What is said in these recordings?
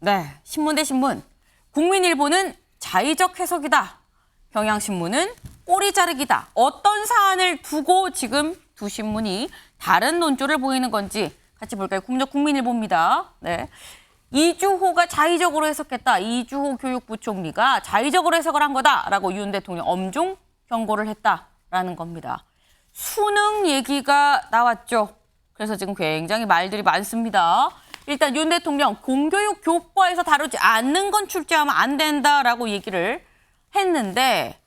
네, 신문 대 신문. 국민일보는 자의적 해석이다. 경향신문은 꼬리 자르기다. 어떤 사안을 두고 지금 두 신문이 다른 논조를 보이는 건지 같이 볼까요? 국민일보입니다. 네. 이주호가 자의적으로 해석했다. 이주호 교육부총리가 자의적으로 해석을 한 거다라고 윤 대통령 엄중 경고를 했다라는 겁니다. 수능 얘기가 나왔죠. 그래서 지금 굉장히 말들이 많습니다. 일단 윤 대통령 공교육 교과에서 다루지 않는 건 출제하면 안 된다라고 얘기를 했는데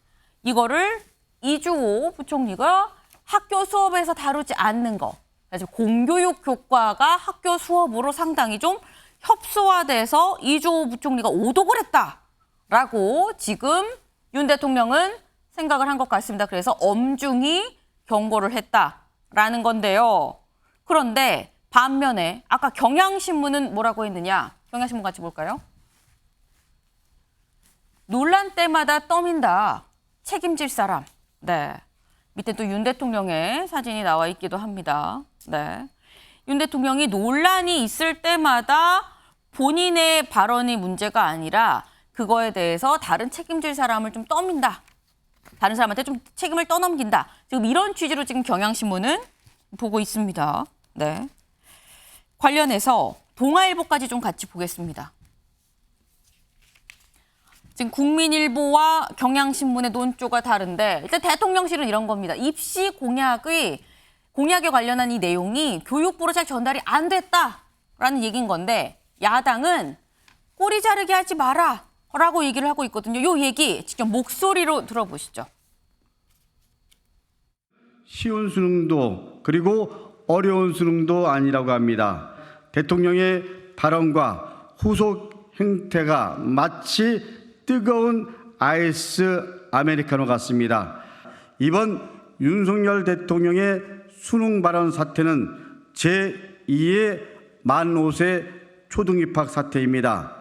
이거를 이주호 부총리가 학교 수업에서 다루지 않는 거. 그래서 공교육 교과가 학교 수업으로 상당히 좀 협소화돼서 이주호 부총리가 오독을 했다라고 지금 윤 대통령은 생각을 한 것 같습니다. 그래서 엄중히 경고를 했다라는 건데요. 그런데 반면에 아까 경향신문은 뭐라고 했느냐? 경향신문 같이 볼까요? 논란 때마다 떠민다. 책임질 사람. 네. 밑에 또 윤 대통령의 사진이 나와 있기도 합니다. 네. 윤 대통령이 논란이 있을 때마다 본인의 발언이 문제가 아니라 그거에 대해서 다른 책임질 사람을 좀 떠민다. 다른 사람한테 좀 책임을 떠넘긴다. 지금 이런 취지로 지금 경향신문은 보고 있습니다. 네. 관련해서 동아일보까지 좀 같이 보겠습니다. 지금 국민일보와 경향신문의 논조가 다른데 일단 대통령실은 이런 겁니다. 입시 공약에 관련한 이 내용이 교육부로 잘 전달이 안 됐다라는 얘기인 건데 야당은 꼬리 자르기 하지 마라 라고 얘기를 하고 있거든요. 이 얘기 직접 목소리로 들어보시죠. 쉬운 수능도 그리고 어려운 수능도 아니라고 합니다. 대통령의 발언과 후속 행태가 마치 뜨거운 아이스 아메리카노 같습니다. 이번 윤석열 대통령의 수능 발언 사태는 제2의 만 5세 초등입학 사태입니다.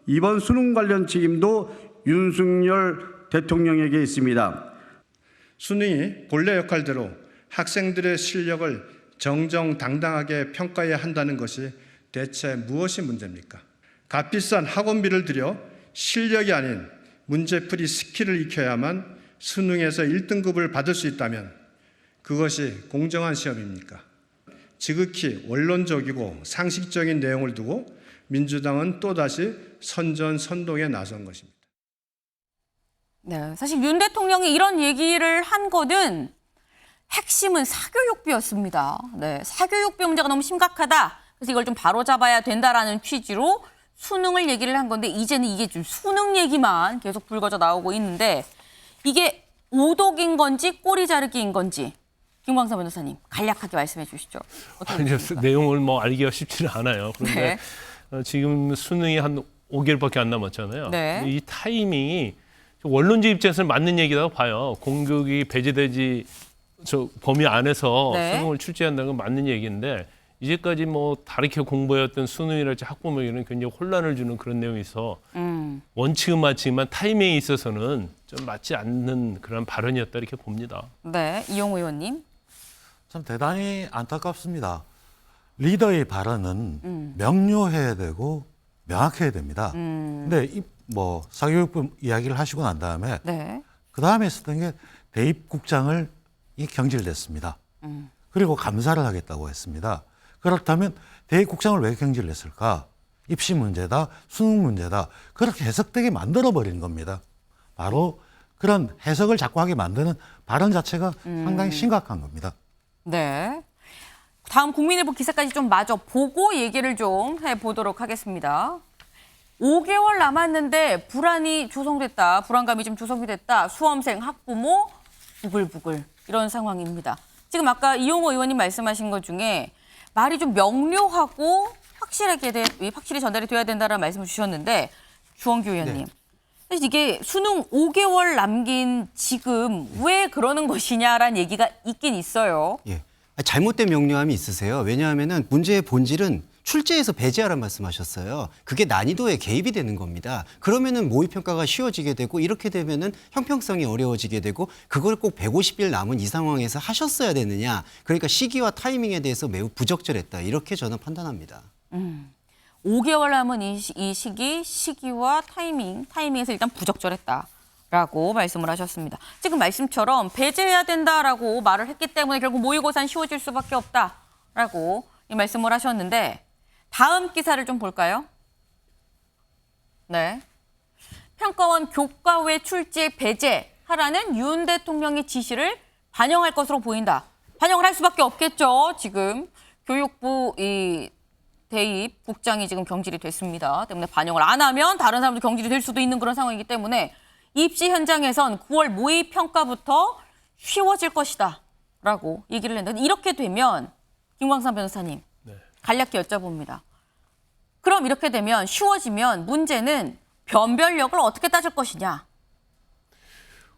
이번 수능 관련 책임도 윤석열 대통령에게 있습니다. 수능이 본래 역할대로 학생들의 실력을 정정당당하게 평가해야 한다는 것이 대체 무엇이 문제입니까? 값비싼 학원비를 들여 실력이 아닌 문제풀이 스킬을 익혀야만 수능에서 1등급을 받을 수 있다면 그것이 공정한 시험입니까? 지극히 원론적이고 상식적인 내용을 두고 민주당은 또다시 선전선동에 나선 것입니다. 네, 사실 윤 대통령이 이런 얘기를 한 거는 핵심은 사교육비였습니다. 네, 사교육비 문제가 너무 심각하다. 그래서 이걸 좀 바로잡아야 된다라는 취지로 수능을 얘기를 한 건데 이제는 이게 좀 수능 얘기만 계속 불거져 나오고 있는데 이게 오독인 건지 꼬리 자르기인 건지 김광삼 변호사님 간략하게 말씀해 주시죠. 아니요, 내용을 뭐 알기가 쉽지는 않아요. 그런데 지금 수능이 한 5개월밖에 안 남았잖아요. 네. 이 타이밍이 원론지 입장에서는 맞는 얘기라고 봐요. 공교육이 배제되지 범위 안에서 수능을 출제한다는 건 맞는 얘기인데 이제까지 뭐 다르게 공부해왔던 수능이랄지 학부모에게는 굉장히 혼란을 주는 그런 내용이 있어 원칙은 맞지만 타이밍에 있어서는 좀 맞지 않는 그런 발언이었다 이렇게 봅니다. 네, 이용호 의원님. 참 대단히 안타깝습니다. 리더의 발언은 명료해야 되고 명확해야 됩니다. 근데 뭐 사교육부 이야기를 하시고 난 다음에 그 다음에 있었던 게 대입국장을 경질됐습니다. 그리고 감사를 하겠다고 했습니다. 그렇다면 대입국장을 왜 경질을 했을까? 입시 문제다, 수능 문제다. 그렇게 해석되게 만들어버리는 겁니다. 바로 그런 해석을 자꾸 하게 만드는 발언 자체가 상당히 심각한 겁니다. 네. 다음 국민일보 기사까지 좀 마저 보고 얘기를 좀 해보도록 하겠습니다. 5개월 남았는데 불안이 조성됐다. 불안감이 좀 조성이 됐다. 수험생, 학부모 부글부글 이런 상황입니다. 지금 아까 이용호 의원님 말씀하신 것 중에 말이 좀 명료하고 확실히 전달이 돼야 된다는 말씀을 주셨는데 주원규 의원님. 사실 이게 수능 5개월 남긴 지금 왜 그러는 것이냐라는 얘기가 있긴 있어요. 예. 잘못된 명료함이 있으세요. 왜냐하면 문제의 본질은 출제에서 배제하라는 말씀하셨어요. 그게 난이도에 개입이 되는 겁니다. 그러면은 모의평가가 쉬워지게 되고 이렇게 되면은 형평성이 어려워지게 되고 그걸 꼭 150일 남은 이 상황에서 하셨어야 되느냐. 그러니까 시기와 타이밍에 대해서 매우 부적절했다. 이렇게 저는 판단합니다. 5개월 남은 이 시기와 타이밍에서 일단 부적절했다라고 말씀을 하셨습니다. 지금 말씀처럼 배제해야 된다라고 말을 했기 때문에 결국 모의고사는 쉬워질 수밖에 없다라고 이 말씀을 하셨는데 다음 기사를 좀 볼까요? 네. 평가원 교과외 출제 배제하라는 윤 대통령의 지시를 반영할 것으로 보인다. 반영을 할 수밖에 없겠죠. 지금 교육부 이 대입 국장이 지금 경질이 됐습니다. 때문에 반영을 안 하면 다른 사람도 경질이 될 수도 있는 그런 상황이기 때문에 입시 현장에선 9월 모의 평가부터 쉬워질 것이다라고 얘기를 했는데 이렇게 되면 김광삼 변호사님 간략히 여쭤봅니다. 그럼 이렇게 되면 쉬워지면 문제는 변별력을 어떻게 따질 것이냐?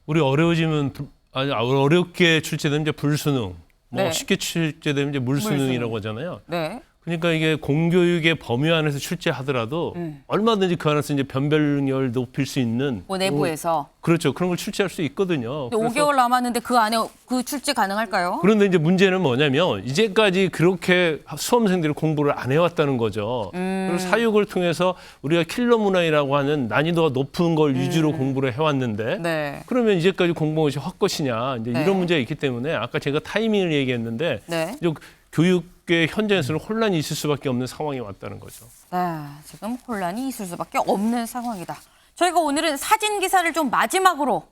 우리 어렵게 출제되면 이제 불수능, 뭐 네. 쉽게 출제되면 이제 물수능이라고 하잖아요. 네. 그러니까 이게 공교육의 범위 안에서 출제하더라도 얼마든지 그 안에서 이제 변별력을 높일 수 있는 뭐 내부에서. 그렇죠. 그런 걸 출제할 수 있거든요. 근데 5개월 남았는데 그 안에 그 출제 가능할까요? 그런데 이제 문제는 뭐냐면 이제까지 그렇게 수험생들이 공부를 안 해왔다는 거죠. 그리고 사육을 통해서 우리가 킬러 문항이라고 하는 난이도가 높은 걸 위주로 공부를 해왔는데 네. 그러면 이제까지 공부한 것이 헛것이냐 이제 네. 이런 문제가 있기 때문에 아까 제가 타이밍을 얘기했는데 네. 이제 교육의 현장에서는 혼란이 있을 수밖에 없는 상황이 왔다는 거죠. 네, 지금 혼란이 있을 수밖에 없는 상황이다. 저희가 오늘은 사진 기사를 좀 마지막으로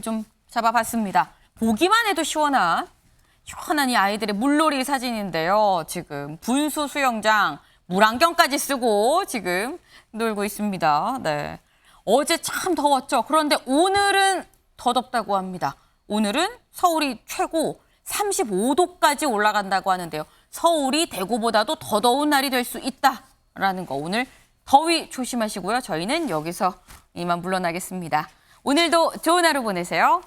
좀 잡아봤습니다. 보기만 해도 시원한 이 아이들의 물놀이 사진인데요. 지금 분수 수영장 물안경까지 쓰고 지금 놀고 있습니다. 네, 어제 참 더웠죠. 그런데 오늘은 더 덥다고 합니다. 오늘은 서울이 최고 35도까지 올라간다고 하는데요. 서울이 대구보다도 더 더운 날이 될 수 있다라는 거. 오늘 더위 조심하시고요. 저희는 여기서 이만 물러나겠습니다. 오늘도 좋은 하루 보내세요.